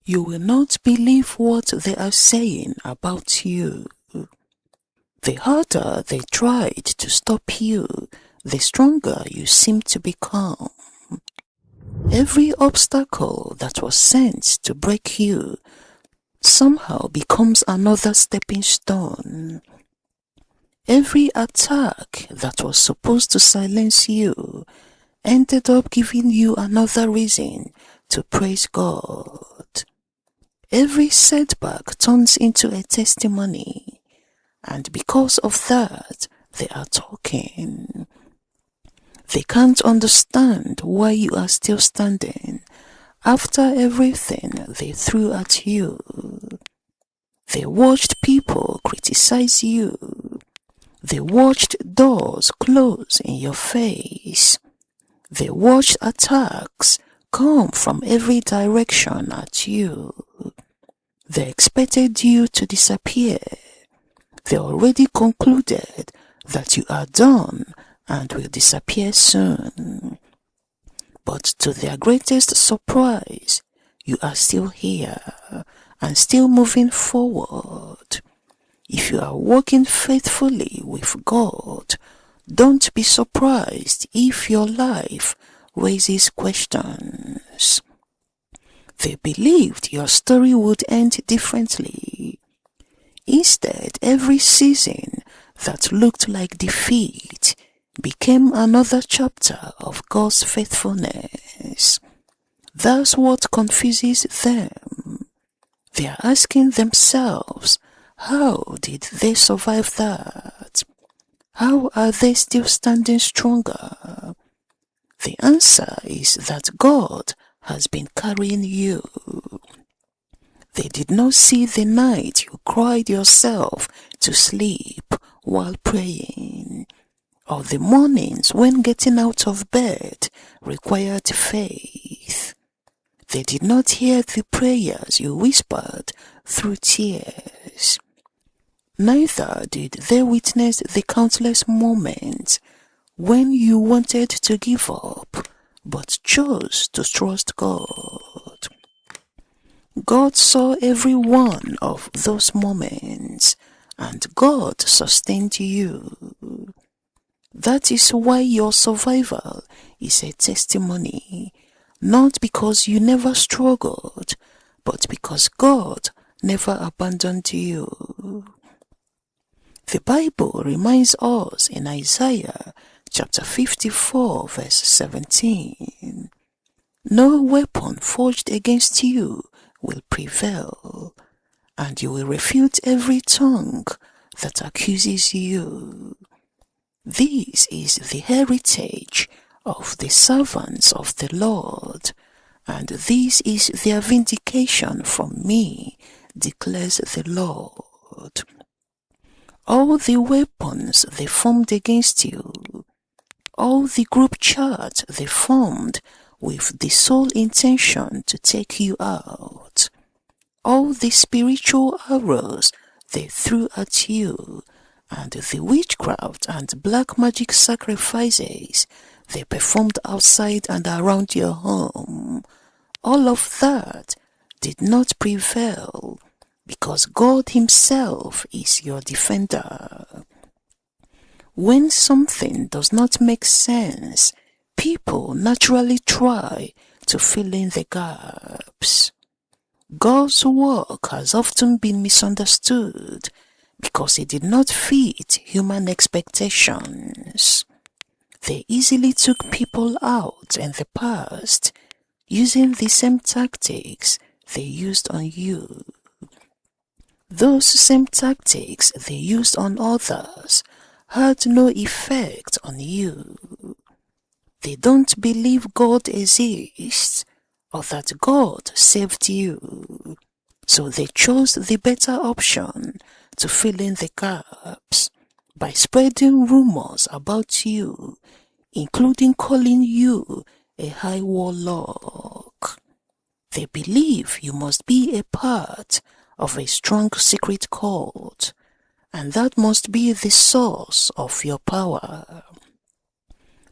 You will not believe what they are saying about you. The harder they tried to stop you, the stronger you seem to become. Every obstacle that was sent to break you somehow becomes another stepping stone. Every attack that was supposed to silence you ended up giving you another reason to praise God. Every setback turns into a testimony, and because of that, they are talking. They can't understand why you are still standing after everything they threw at you. They watched people criticize you. They watched doors close in your face. They watched attacks come from every direction at you. They expected you to disappear. They already concluded that you are done and will disappear soon. But to their greatest surprise, you are still here and still moving forward. If you are walking faithfully with God, don't be surprised if your life raises questions. They believed your story would end differently. Instead, every season that looked like defeat became another chapter of God's faithfulness. That's what confuses them. They are asking themselves, how did they survive that? How are they still standing stronger? The answer is that God has been carrying you. They did not see the night you cried yourself to sleep while praying, or the mornings when getting out of bed required faith. They did not hear the prayers you whispered through tears. Neither did they witness the countless moments when you wanted to give up but chose to trust God. God saw every one of those moments, and God sustained you. That is why your survival is a testimony, not because you never struggled, but because God never abandoned you. The Bible reminds us in Isaiah chapter 54 verse 17, "No weapon forged against you will prevail, and you will refute every tongue that accuses you." This is the heritage of the servants of the Lord, and this is their vindication from me, declares the Lord. All the weapons they formed against you, all the group chat they formed with the sole intention to take you out, all the spiritual arrows they threw at you, and the witchcraft and black magic sacrifices they performed outside and around your home, all of that did not prevail because God Himself is your defender. When something does not make sense, people naturally try to fill in the gaps. God's work has often been misunderstood because it did not fit human expectations. They easily took people out in the past using the same tactics they used on you. Those same tactics they used on others had no effect on you. They don't believe God exists or that God saved you, so they chose the better option to fill in the gaps by spreading rumors about you, including calling you a high warlock. They believe you must be a part of a strong secret cult, and that must be the source of your power.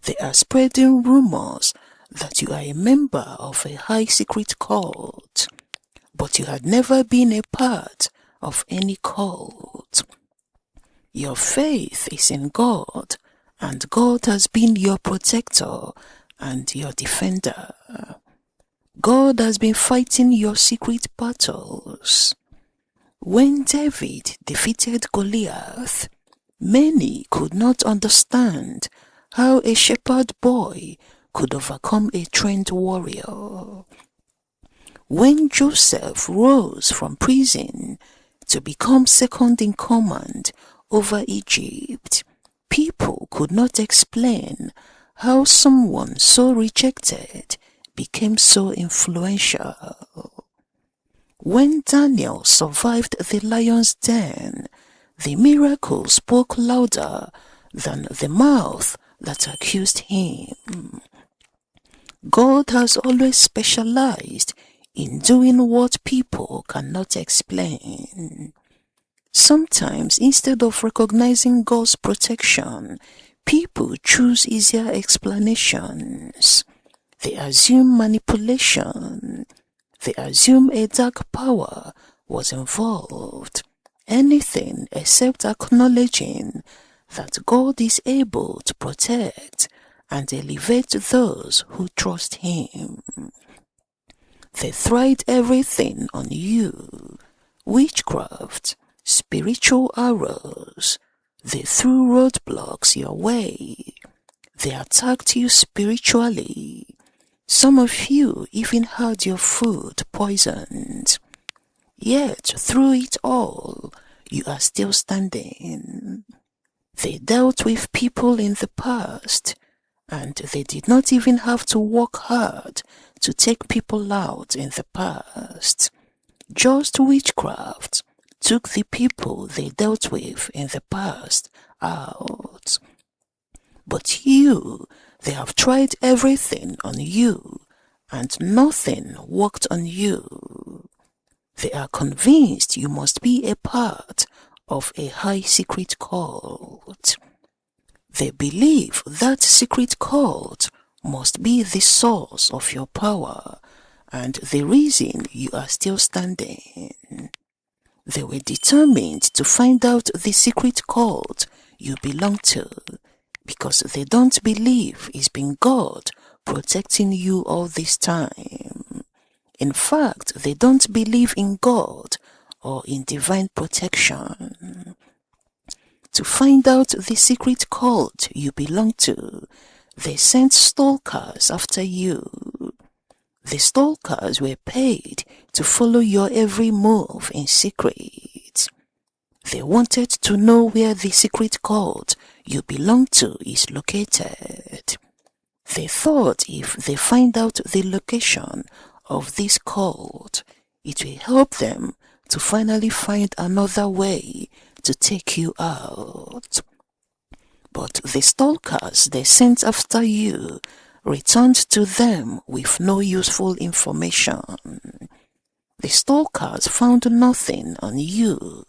They are spreading rumors that you are a member of a high secret cult, but you had never been a part of any cult. Your faith is in God, and God has been your protector and your defender. God has been fighting your secret battles. When David defeated Goliath, many could not understand how a shepherd boy could overcome a trained warrior. When Joseph rose from prison to become second in command over Egypt, people could not explain how someone so rejected became so influential. When Daniel survived the lion's den, the miracle spoke louder than the mouth that accused him. God has always specialized in doing what people cannot explain. Sometimes, instead of recognizing God's protection, people choose easier explanations. They assume manipulation. They assume a dark power was involved. Anything except acknowledging that God is able to protect and elevate those who trust Him. They tried everything on you: witchcraft, spiritual arrows. They threw roadblocks your way. They attacked you spiritually. Some of you even had your food poisoned. Yet, through it all, you are still standing. They dealt with people in the past, and they did not even have to work hard to take people out in the past. Just witchcraft took the people they dealt with in the past out. But you, they have tried everything on you, and nothing worked on you. They are convinced you must be a part of a high secret cult. They believe that secret cult must be the source of your power and the reason you are still standing. They were determined to find out the secret cult you belong to, because they don't believe it's been God protecting you all this time. In fact, they don't believe in God or in divine protection. To find out the secret cult you belong to, they sent stalkers after you. The stalkers were paid to follow your every move in secret. They wanted to know where the secret cult you belong to is located. They thought if they find out the location of this cult, it will help them to finally find another way to take you out. But the stalkers they sent after you returned to them with no useful information. The stalkers found nothing on you.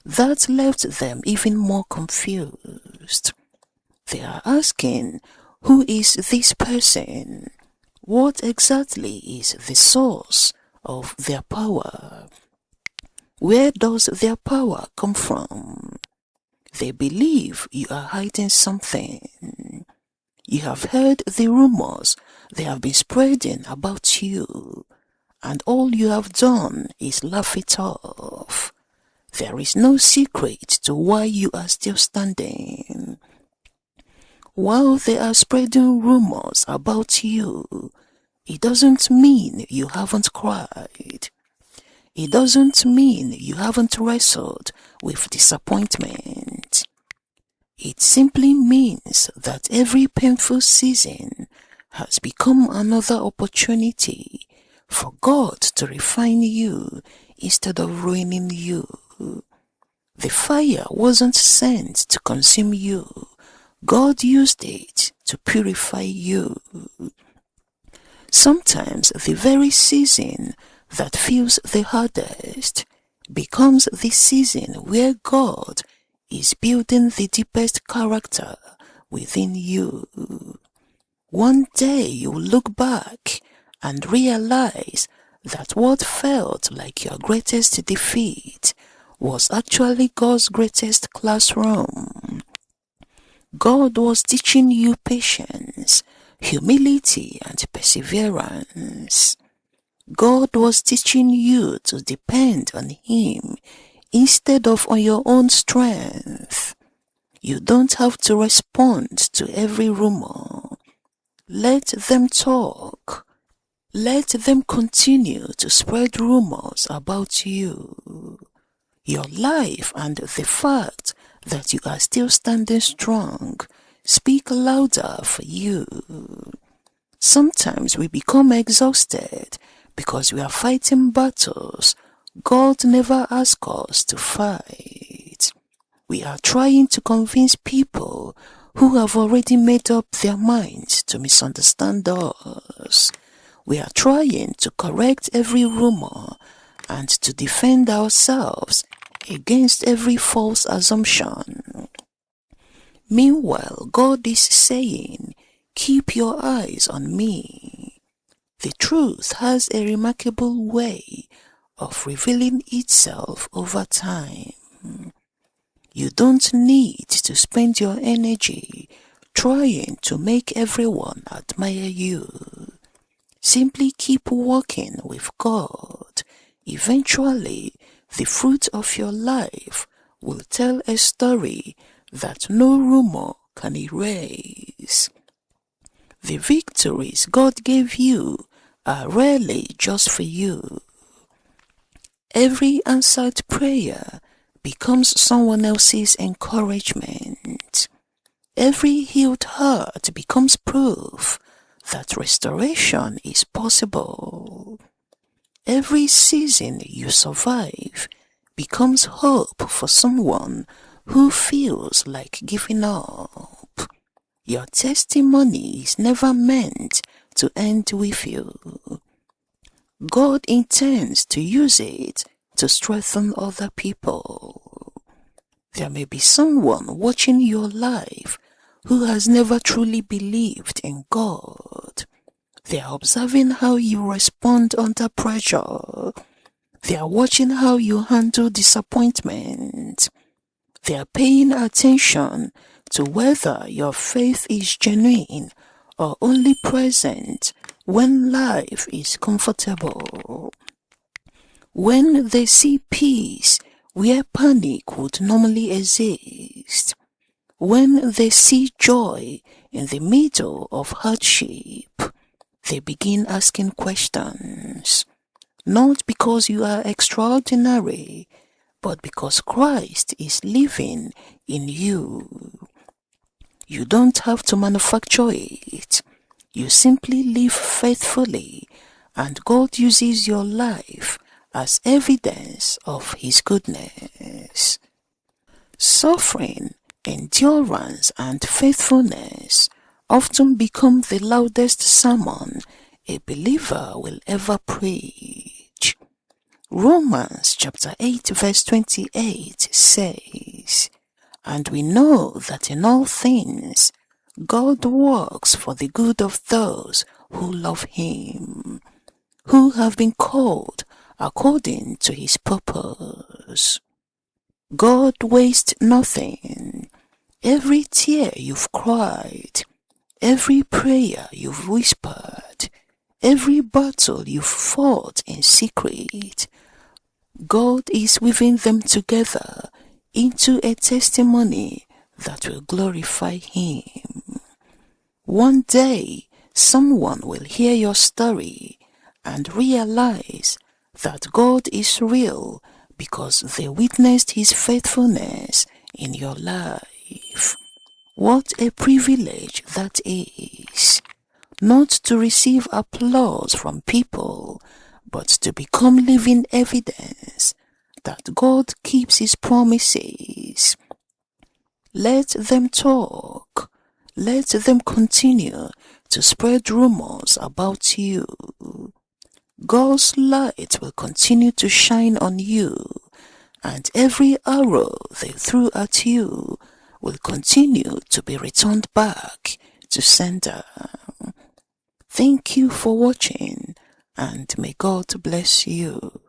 That left them even more confused. They are asking, who is this person? What exactly is the source of their power? Where does their power come from? They believe you are hiding something. You have heard the rumors they have been spreading about you, and all you have done is laugh it off. There is no secret to why you are still standing. While they are spreading rumors about you, it doesn't mean you haven't cried. It doesn't mean you haven't wrestled with disappointment. It simply means that every painful season has become another opportunity for God to refine you instead of ruining you. The fire wasn't sent to consume you. God used it to purify you. Sometimes the very season that feels the hardest becomes the season where God is building the deepest character within you. One day you will look back and realize that what felt like your greatest defeat was actually God's greatest classroom. God was teaching you patience, humility, and perseverance. God was teaching you to depend on Him instead of on your own strength. You don't have to respond to every rumor. Let them talk. Let them continue to spread rumors about you. Your life and the fact that you are still standing strong speak louder for you. Sometimes we become exhausted because we are fighting battles God never asked us to fight. We are trying to convince people who have already made up their minds to misunderstand us. We are trying to correct every rumor and to defend ourselves against every false assumption. Meanwhile, God is saying, keep your eyes on me. The truth has a remarkable way of revealing itself over time. You don't need to spend your energy trying to make everyone admire you. Simply keep walking with God. Eventually, the fruit of your life will tell a story that no rumor can erase. The victories God gave you are rarely just for you. Every answered prayer becomes someone else's encouragement. Every healed heart becomes proof that restoration is possible. Every season you survive becomes hope for someone who feels like giving up. Your testimony is never meant to end with you. God intends to use it to strengthen other people. There may be someone watching your life who has never truly believed in God. They are observing how you respond under pressure. They are watching how you handle disappointment. They are paying attention to whether your faith is genuine or only present when life is comfortable. When they see peace where panic would normally exist. When they see joy in the middle of hardship, they begin asking questions. Not because you are extraordinary, but because Christ is living in you. You don't have to manufacture it. You simply live faithfully, and God uses your life as evidence of His goodness. Suffering, endurance, and faithfulness often become the loudest sermon a believer will ever preach. Romans chapter 8 verse 28 says, "And we know that in all things God works for the good of those who love Him, who have been called according to His purpose." God wastes nothing. Every tear you've cried, every prayer you've whispered, every battle you've fought in secret, God is weaving them together into a testimony that will glorify Him. One day, someone will hear your story and realize that God is real because they witnessed His faithfulness in your life. What a privilege that is! Not to receive applause from people, but to become living evidence that God keeps His promises. Let them talk. Let them continue to spread rumors about you. God's light will continue to shine on you, and every arrow they threw at you will continue to be returned back to sender. Thank you for watching. and may God bless you.